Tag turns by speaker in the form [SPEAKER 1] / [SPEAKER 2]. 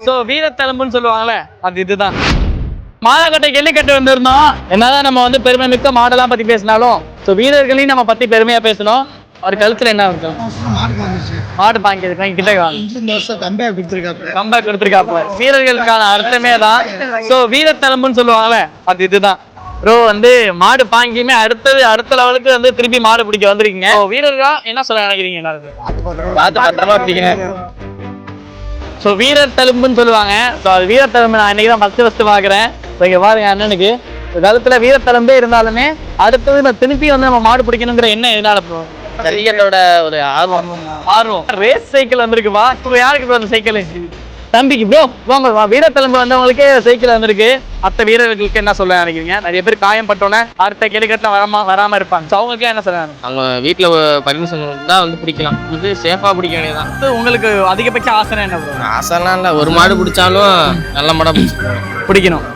[SPEAKER 1] So வீரத்தழும்புன்னு சொல்லுவாங்கல்ல, அது இதுதான். மாதக்கட்டை ஜல்லிக்கட்டு வந்திருந்தோம். என்னதான் நம்ம வந்து பெருமை மிக்க மாடெல்லாம் பத்தி பேசினாலும் ஸோ வீரர்களையும் நம்ம பத்தி பெருமையா பேசணும். ஒரு கழுத்துல என்ன இருக்கும்? மாடு பாங்கிருக்கேன் கிட்ட கம்பேக் கொடுத்துருக்காப்புல. வீரர்களுக்கான அர்த்தமே தான். ஸோ வீரத்தழும்புன்னு சொல்லுவாங்கல்ல, அது இதுதான். ப்ரோ வந்து மாடு பாங்கியுமே அடுத்த லெவலுக்கு வந்து திருப்பி மாடு பிடிக்க வந்திருக்கீங்க. வீரர்களா என்ன சொல்ல நினைக்கிறீங்க? பார்த்து பத்திரமா பிடிக்கங்க. ஸோ வீரர் தழும்புன்னு சொல்லுவாங்க. ஸோ அது வீரர் தழும்பு நான் இன்னைக்கு தான் ஃபஸ்ட்டு பார்க்குறேன். ஸோ இங்கே பாருங்க அண்ணனுக்கு கழுத்தில் வீரத்தழும்பே இருந்தாலுமே அடுத்தது நான் திருப்பி வந்து நம்ம மாடு பிடிக்கணுங்கிற என்ன எதனால
[SPEAKER 2] சரியலோட ஒரு ஆர்வம்.
[SPEAKER 1] ரேஸ் சைக்கிள் வந்திருக்குப்பா. இப்போ யாருக்கு அந்த சைக்கிள்? தம்பிக்கு ப்ரோ போங்க. வீரத்தழும்பு வந்தவங்களுக்கே சைக்கிள் வந்திருக்கு. மற்ற வீரர்களுக்கு என்ன சொல்ல நினைக்கிறீங்க? நிறைய பேர் காயப்பட்டோன்னே அடுத்த கேள்விக்கட்டில் வராமல் இருப்பாங்க. ஸோ அவங்களுக்கு என்ன சொல்ல?
[SPEAKER 2] அவங்க வீட்டில் பர்மிஷன் தான் வந்து பிடிக்கலாம். இது சேஃபாக பிடிக்க வேண்டியதான்.
[SPEAKER 1] உங்களுக்கு அதிகபட்ச ஆசை என்ன ப்ரோ?
[SPEAKER 2] ஆசைலாம் இல்லை, ஒரு மாடு பிடிச்சாலும் நல்ல மாடாக பிடிக்கணும்.